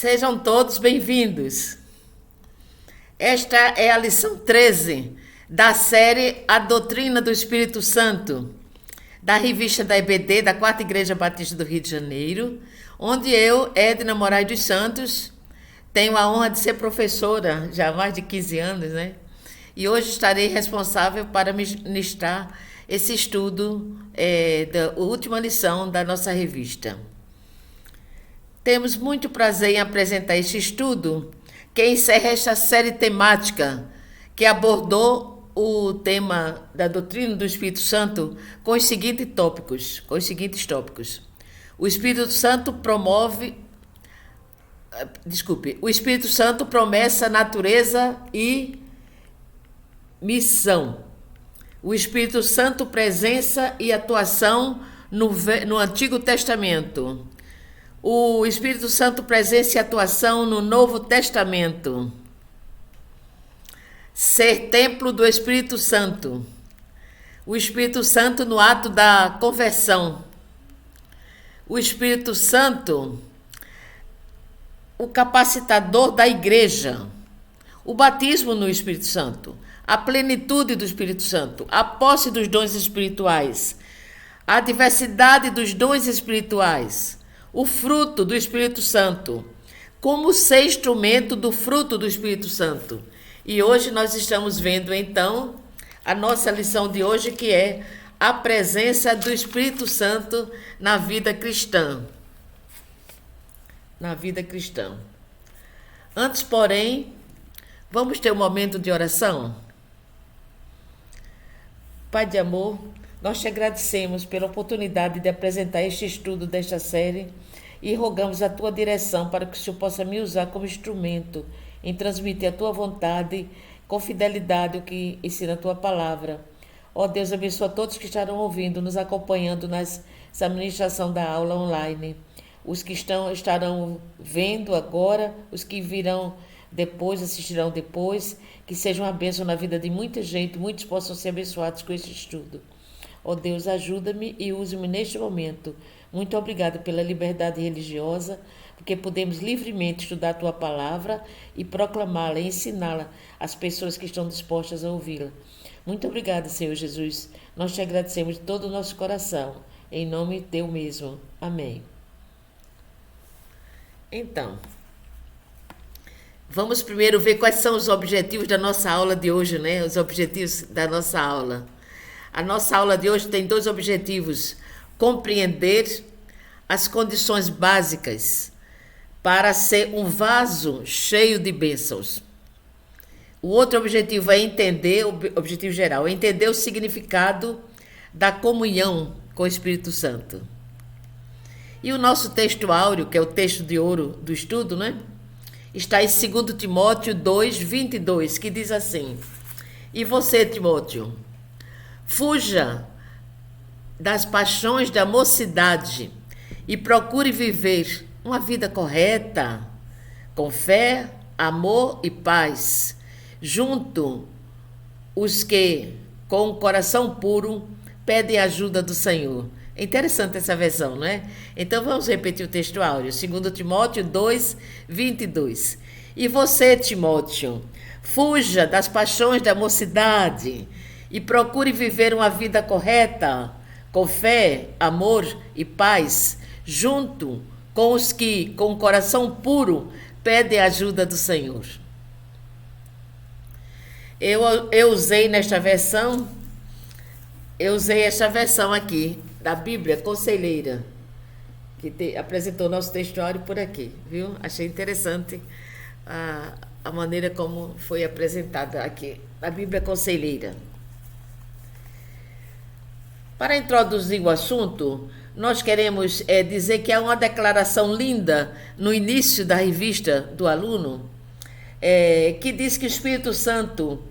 Sejam todos bem-vindos. Esta é a lição 13 da série A Doutrina do Espírito Santo, da revista da EBD, da Quarta Igreja Batista do Rio de Janeiro, onde eu, Edna Moraes dos Santos, tenho a honra de ser professora já há mais de 15 anos, né? E hoje estarei responsável para ministrar esse estudo da última lição da nossa revista. Temos muito prazer em apresentar este estudo, que encerra esta série temática que abordou o tema da doutrina do Espírito Santo com os seguintes tópicos. O Espírito Santo promessa, natureza e missão. O Espírito Santo, presença e atuação no Antigo Testamento. O Espírito Santo, presença e atuação no Novo Testamento. Ser templo do Espírito Santo. O Espírito Santo no ato da conversão. O Espírito Santo, o capacitador da igreja. O batismo no Espírito Santo. A plenitude do Espírito Santo. A posse dos dons espirituais. A diversidade dos dons espirituais. O fruto do Espírito Santo, como ser instrumento do fruto do Espírito Santo. E hoje nós estamos vendo, então, a nossa lição de hoje, que é a presença do Espírito Santo na vida cristã. Antes, porém, vamos ter um momento de oração? Pai de amor, nós te agradecemos pela oportunidade de apresentar este estudo desta série e rogamos a tua direção para que o Senhor possa me usar como instrumento em transmitir a tua vontade com fidelidade o que ensina a tua palavra. Ó Deus, abençoa todos que estarão ouvindo, nos acompanhando nessa ministração da aula online. Os que estarão vendo agora, os que virão depois, assistirão depois, que sejam uma bênção na vida de muita gente, muitos possam ser abençoados com este estudo. Ó Deus, ajuda-me e use-me neste momento. Muito obrigada pela liberdade religiosa, porque podemos livremente estudar a tua palavra e proclamá-la e ensiná-la às pessoas que estão dispostas a ouvi-la. Muito obrigada, Senhor Jesus. Nós te agradecemos de todo o nosso coração. Em nome teu mesmo. Amém. Então, vamos primeiro ver quais são os objetivos da nossa aula de hoje, né? Os objetivos da nossa aula. A nossa aula de hoje tem dois objetivos: compreender as condições básicas para ser um vaso cheio de bênçãos. O outro objetivo é entender, o objetivo geral, é entender o significado da comunhão com o Espírito Santo. E o nosso texto áureo, que é o texto de ouro do estudo, né? Está em 2 Timóteo 2:22, que diz assim: E você, Timóteo, fuja das paixões da mocidade e procure viver uma vida correta, com fé, amor e paz, junto os que, com o coração puro, pedem ajuda do Senhor. É interessante essa versão, não é? Então vamos repetir o texto áureo, 2 Timóteo 2:22. E você, Timóteo, fuja das paixões da mocidade e procure viver uma vida correta, com fé, amor e paz, junto com os que, com o coração puro, pedem a ajuda do Senhor. Eu usei esta versão aqui, da Bíblia Conselheira, que apresentou nosso textuário por aqui, viu? Achei interessante a maneira como foi apresentada aqui, a Bíblia Conselheira. Para introduzir o assunto, nós queremos dizer que há uma declaração linda no início da revista do aluno, que diz que o Espírito Santo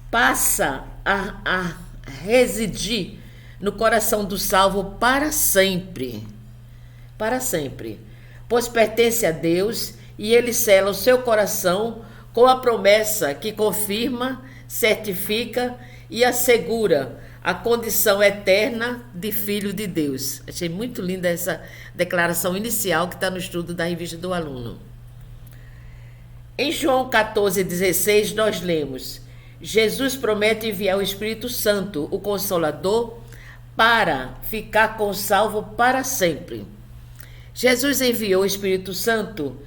passa a residir no coração do salvo para sempre, pois pertence a Deus e ele sela o seu coração com a promessa que confirma, certifica e assegura a condição eterna de filho de Deus. Achei muito linda essa declaração inicial que está no estudo da revista do aluno. Em João 14,16, nós lemos: Jesus promete enviar o Espírito Santo, o Consolador, para ficar com o salvo para sempre. Jesus enviou o Espírito Santo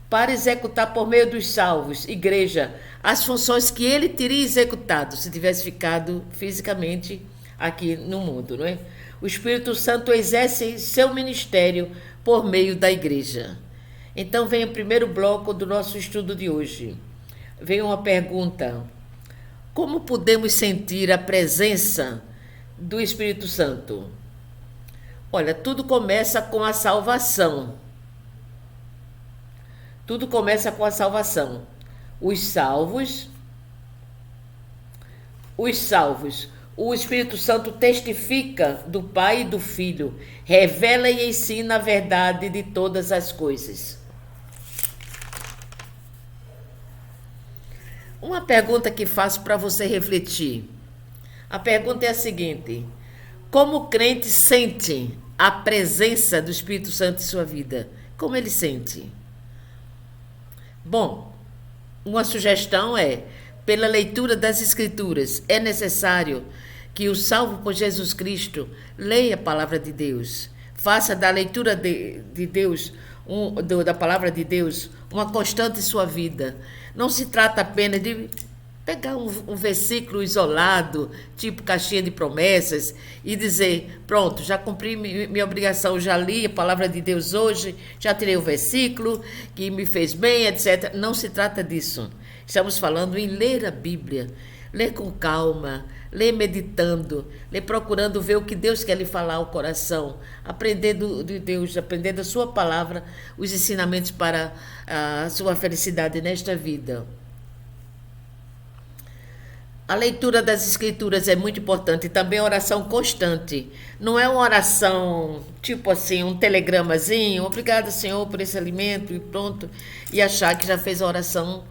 para executar por meio dos salvos, igreja, as funções que ele teria executado se tivesse ficado fisicamente aqui no mundo, não é? O Espírito Santo exerce seu ministério por meio da igreja. Então vem o primeiro bloco do nosso estudo de hoje. Vem uma pergunta: como podemos sentir a presença do Espírito Santo? Olha, tudo começa com a salvação. Tudo começa com a salvação. Os salvos, o Espírito Santo testifica do Pai e do Filho, revela e ensina a verdade de todas as coisas. Uma pergunta que faço para você refletir. A pergunta é a seguinte: como o crente sente a presença do Espírito Santo em sua vida? Como ele sente? Bom, uma sugestão é, pela leitura das Escrituras, é necessário que o salvo por Jesus Cristo leia a palavra de Deus. Faça da leitura de Deus, da palavra de Deus, uma constante em sua vida. Não se trata apenas de pegar um versículo isolado, tipo caixinha de promessas, e dizer: pronto, já cumpri minha obrigação, já li a palavra de Deus hoje, já tirei o versículo que me fez bem, etc. Não se trata disso. Estamos falando em ler a Bíblia, ler com calma, ler meditando, ler procurando ver o que Deus quer lhe falar ao coração, aprender de Deus, aprender da sua palavra, os ensinamentos para a sua felicidade nesta vida. A leitura das Escrituras é muito importante, e também a oração constante. Não é uma oração, tipo assim, um telegramazinho, obrigado, Senhor, por esse alimento, e pronto, e achar que já fez a oração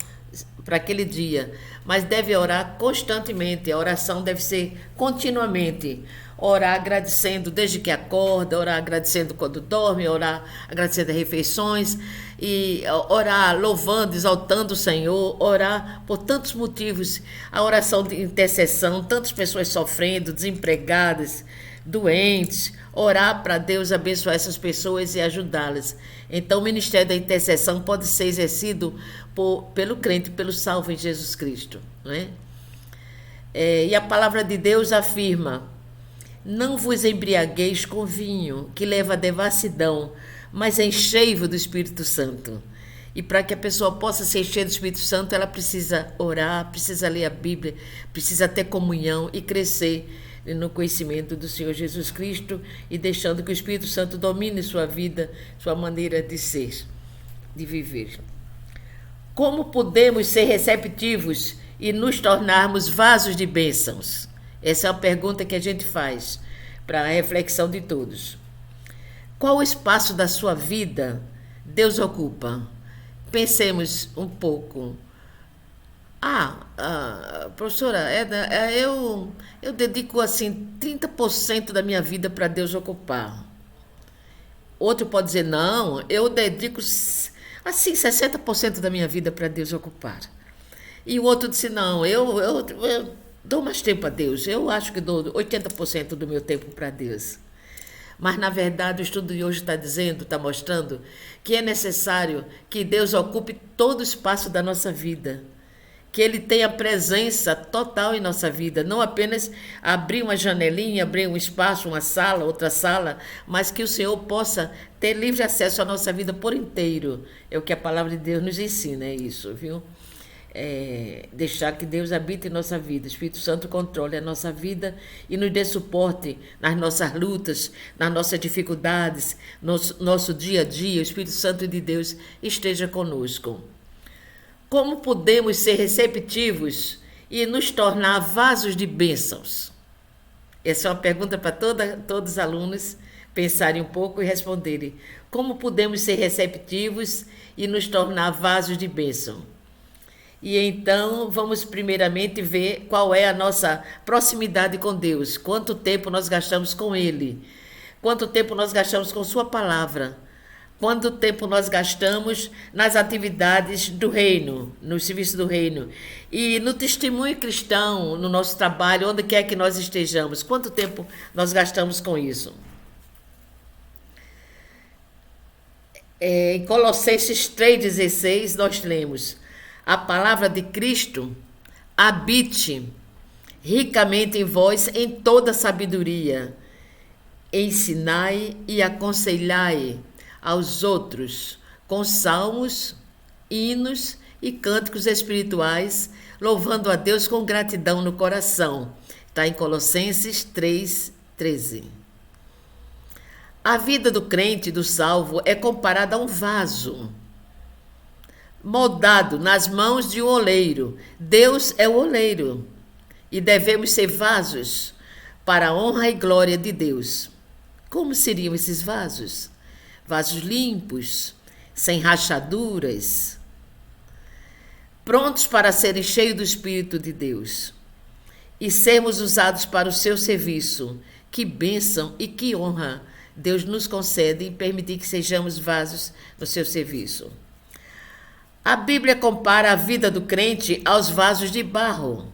para aquele dia. Mas deve orar constantemente, a oração deve ser continuamente. Orar agradecendo desde que acorda, orar agradecendo quando dorme, orar agradecendo as refeições, e orar louvando, exaltando o Senhor, orar por tantos motivos. A oração de intercessão, tantas pessoas sofrendo, desempregadas, doentes, orar para Deus abençoar essas pessoas e ajudá-las. Então o ministério da intercessão pode ser exercido pelo crente, pelo salvo em Jesus Cristo, não é? E a palavra de Deus afirma: não vos embriagueis com vinho, que leva à devassidão, mas enchei-vos do Espírito Santo. E para que a pessoa possa se encher do Espírito Santo, ela precisa orar, precisa ler a Bíblia, precisa ter comunhão e crescer no conhecimento do Senhor Jesus Cristo, e deixando que o Espírito Santo domine sua vida, sua maneira de ser, de viver. Como podemos ser receptivos e nos tornarmos vasos de bênçãos? Essa é a pergunta que a gente faz para a reflexão de todos. Qual o espaço da sua vida Deus ocupa? Pensemos um pouco. Professora, eu dedico assim 30% da minha vida para Deus ocupar. Outro pode dizer: não, eu dedico assim 60% da minha vida para Deus ocupar. E o outro disse: não, eu dou mais tempo a Deus. Eu acho que dou 80% do meu tempo para Deus. Mas, na verdade, o estudo de hoje está mostrando que é necessário que Deus ocupe todo o espaço da nossa vida. Que Ele tenha presença total em nossa vida. Não apenas abrir uma janelinha, abrir um espaço, uma sala, outra sala, mas que o Senhor possa ter livre acesso à nossa vida por inteiro. É o que a palavra de Deus nos ensina, é isso, viu? Deixar que Deus habite em nossa vida, o Espírito Santo controle a nossa vida e nos dê suporte nas nossas lutas, nas nossas dificuldades, no nosso dia a dia. O Espírito Santo de Deus esteja conosco. Como podemos ser receptivos e nos tornar vasos de bênçãos? Essa é uma pergunta para todos os alunos pensarem um pouco e responderem. Como podemos ser receptivos e nos tornar vasos de bênção? E então vamos primeiramente ver qual é a nossa proximidade com Deus. Quanto tempo nós gastamos com Ele? Quanto tempo nós gastamos com Sua palavra? quanto tempo nós gastamos nas atividades do reino, no serviço do reino. E no testemunho cristão, no nosso trabalho, onde quer que nós estejamos, quanto tempo nós gastamos com isso? Em Colossenses 3,16, nós lemos: a palavra de Cristo habite ricamente em vós em toda sabedoria. Ensinai e aconselhai aos outros com salmos, hinos e cânticos espirituais, louvando a Deus com gratidão no coração. Está em Colossenses 3,13. A vida do crente, do salvo, é comparada a um vaso moldado nas mãos de um oleiro. Deus é o oleiro e devemos ser vasos para a honra e glória de Deus. Como seriam esses vasos? Vasos limpos, sem rachaduras, prontos para serem cheios do Espírito de Deus e sermos usados para o seu serviço. Que bênção e que honra Deus nos concede em permitir que sejamos vasos no seu serviço. A Bíblia compara a vida do crente aos vasos de barro,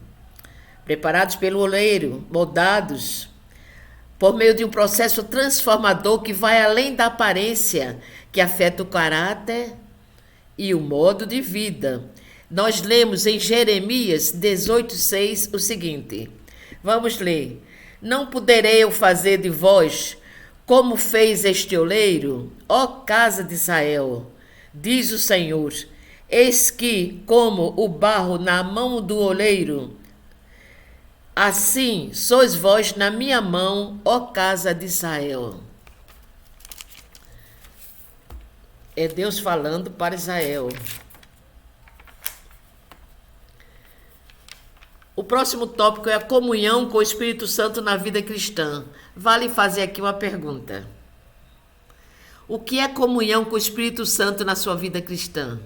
preparados pelo oleiro, moldados por meio de um processo transformador que vai além da aparência, que afeta o caráter e o modo de vida. Nós lemos em Jeremias 18,6 o seguinte. Vamos ler. Não poderei eu fazer de vós como fez este oleiro, ó casa de Israel, diz o Senhor. Eis que, como o barro na mão do oleiro, assim sois vós na minha mão, ó casa de Israel. É Deus falando para Israel. O próximo tópico é a comunhão com o Espírito Santo na vida cristã. Vale fazer aqui uma pergunta. O que é comunhão com o Espírito Santo na sua vida cristã?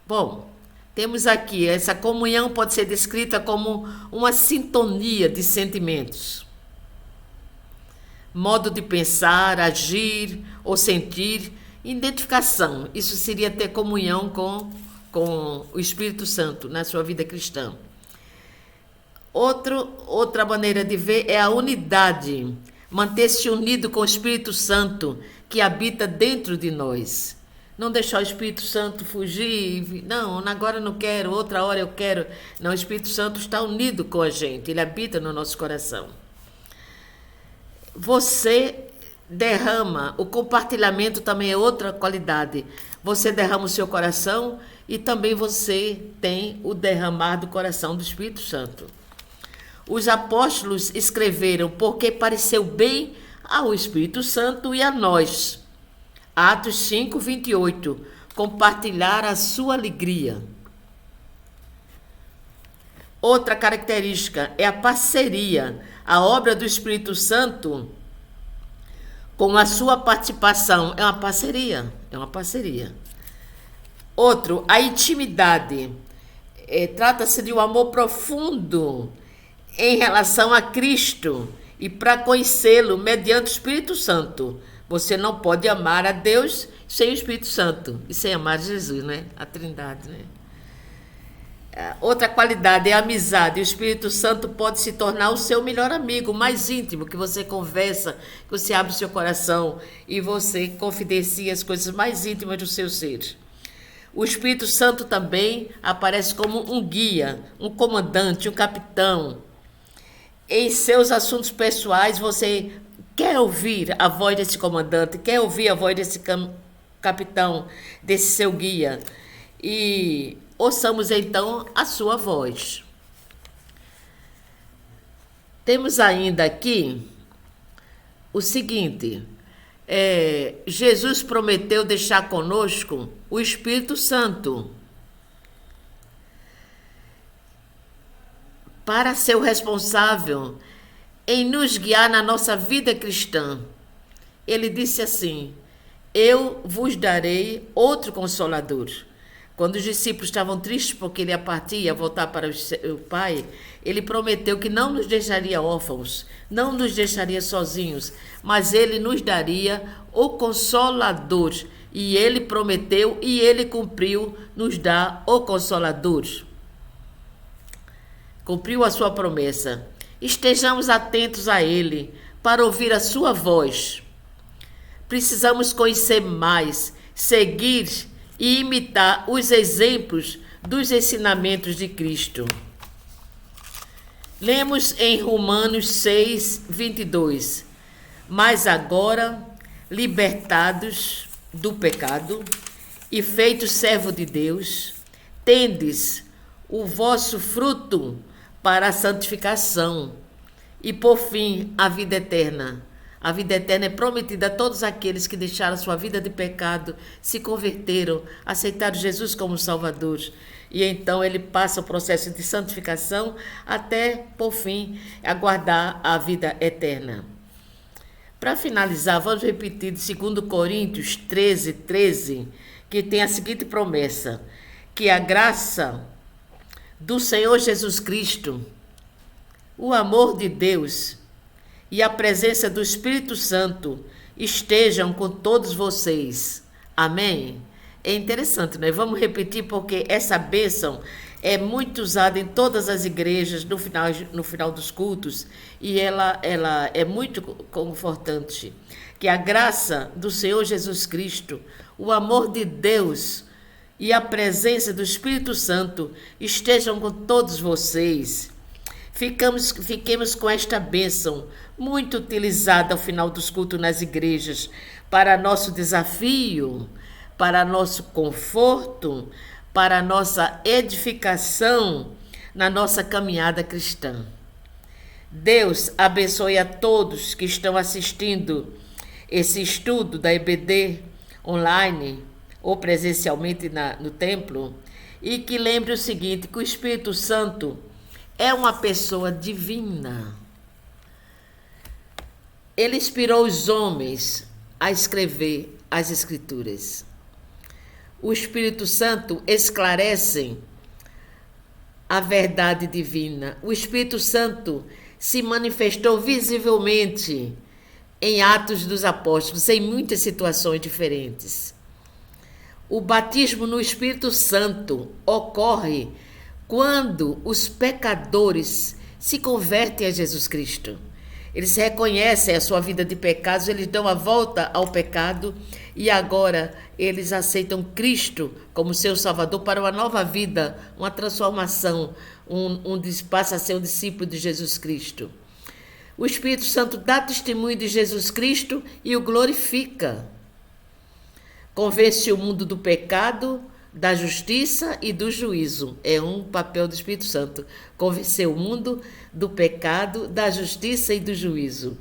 Bom, temos aqui, essa comunhão pode ser descrita como uma sintonia de sentimentos. Modo de pensar, agir ou sentir, identificação. Isso seria ter comunhão com o Espírito Santo na sua vida cristã. Outra maneira de ver é a unidade. Manter-se unido com o Espírito Santo que habita dentro de nós. Não deixar o Espírito Santo fugir. Não, agora não quero, outra hora eu quero. Não, o Espírito Santo está unido com a gente. Ele habita no nosso coração. Você derrama. O compartilhamento também é outra qualidade. Você derrama o seu coração e também você tem o derramar do coração do Espírito Santo. Os apóstolos escreveram porque pareceu bem ao Espírito Santo e a nós. Atos 5, 28. Compartilhar a sua alegria. Outra característica é a parceria. A obra do Espírito Santo com a sua participação é uma parceria. Outro, a intimidade. Trata-se de um amor profundo em relação a Cristo e para conhecê-lo mediante o Espírito Santo. Você não pode amar a Deus sem o Espírito Santo e sem amar Jesus, né? A Trindade, né? Outra qualidade é a amizade. O Espírito Santo pode se tornar o seu melhor amigo, mais íntimo, que você conversa, que você abre o seu coração e você confidencia as coisas mais íntimas do seu ser. O Espírito Santo também aparece como um guia, um comandante, um capitão. Em seus assuntos pessoais, você quer ouvir a voz desse comandante, quer ouvir a voz desse capitão, desse seu guia. E ouçamos então a sua voz. Temos ainda aqui o seguinte: Jesus prometeu deixar conosco o Espírito Santo para ser o responsável em nos guiar na nossa vida cristã. Ele disse assim: eu vos darei outro Consolador, Quando os discípulos estavam tristes porque ele ia partir, ia voltar para o Pai, ele prometeu que não nos deixaria órfãos, não nos deixaria sozinhos, mas ele nos daria o Consolador. E ele prometeu e ele cumpriu nos dar o Consolador. Cumpriu a sua promessa. Estejamos atentos a ele para ouvir a sua voz. Precisamos conhecer mais, seguir e imitar os exemplos dos ensinamentos de Cristo. Lemos em Romanos 6, 22. Mas agora, libertados do pecado e feitos servo de Deus, tendes o vosso fruto para a santificação e, por fim, a vida eterna. A vida eterna é prometida a todos aqueles que deixaram sua vida de pecado, se converteram, aceitaram Jesus como Salvador. E então ele passa o processo de santificação até, por fim, aguardar a vida eterna. Para finalizar, vamos repetir de 2 Coríntios 13, 13, que tem a seguinte promessa: que a graça do Senhor Jesus Cristo, o amor de Deus e a presença do Espírito Santo estejam com todos vocês. Amém? É interessante, né? Vamos repetir porque essa bênção é muito usada em todas as igrejas no final dos cultos e ela é muito confortante. Que a graça do Senhor Jesus Cristo, o amor de Deus e a presença do Espírito Santo estejam com todos vocês. Fiquemos com esta bênção, muito utilizada ao final dos cultos nas igrejas, para nosso desafio, para nosso conforto, para nossa edificação na nossa caminhada cristã. Deus abençoe a todos que estão assistindo esse estudo da EBD online ou presencialmente no templo, e que lembre o seguinte, que o Espírito Santo é uma pessoa divina. Ele inspirou os homens a escrever as Escrituras. O Espírito Santo esclarece a verdade divina. O Espírito Santo se manifestou visivelmente em Atos dos Apóstolos, em muitas situações diferentes. O batismo no Espírito Santo ocorre quando os pecadores se convertem a Jesus Cristo. Eles reconhecem a sua vida de pecados, eles dão a volta ao pecado e agora eles aceitam Cristo como seu Salvador para uma nova vida, uma transformação, passa a ser um discípulo de Jesus Cristo. O Espírito Santo dá testemunho de Jesus Cristo e o glorifica. Convence o mundo do pecado, da justiça e do juízo. É um papel do Espírito Santo. Convencer o mundo do pecado, da justiça e do juízo.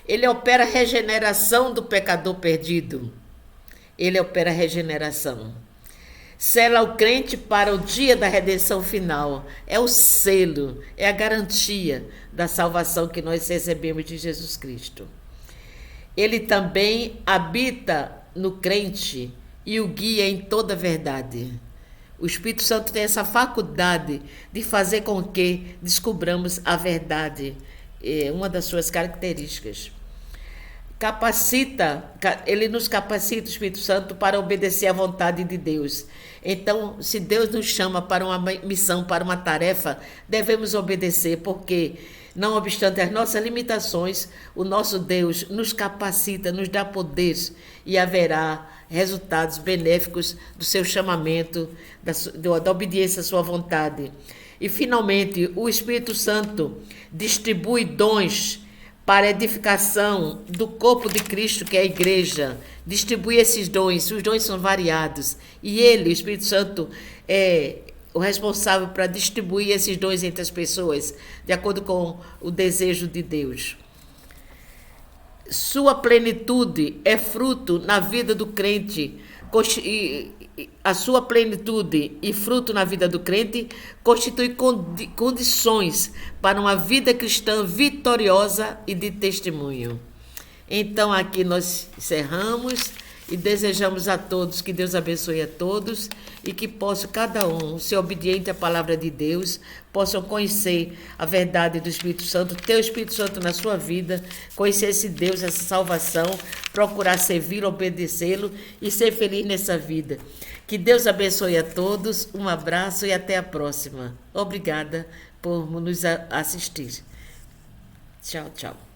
Ele opera a regeneração do pecador perdido. Ele opera a regeneração. Sela o crente para o dia da redenção final. É o selo, é a garantia da salvação que nós recebemos de Jesus Cristo. Ele também habita no crente e o guia em toda a verdade. O Espírito Santo tem essa faculdade de fazer com que descobramos a verdade. É uma das suas características. Ele nos capacita, o Espírito Santo, para obedecer à vontade de Deus. Então, se Deus nos chama para uma missão, para uma tarefa, devemos obedecer, porque, não obstante as nossas limitações, o nosso Deus nos capacita, nos dá poder e haverá resultados benéficos do seu chamamento, da obediência à sua vontade. E, finalmente, o Espírito Santo distribui dons para a edificação do corpo de Cristo, que é a igreja. Distribui esses dons, os dons são variados. E ele, o Espírito Santo, é o responsável para distribuir esses dons entre as pessoas, de acordo com o desejo de Deus. Sua plenitude é fruto na vida do crente. A sua plenitude e fruto na vida do crente constitui condições para uma vida cristã vitoriosa e de testemunho. Então, aqui nós encerramos e desejamos a todos que Deus abençoe a todos e que possam cada um ser obediente à palavra de Deus, possam conhecer a verdade do Espírito Santo, ter o Espírito Santo na sua vida, conhecer esse Deus, essa salvação, procurar servi-lo, obedecê-lo e ser feliz nessa vida. Que Deus abençoe a todos, um abraço e até a próxima. Obrigada por nos assistir. Tchau, tchau.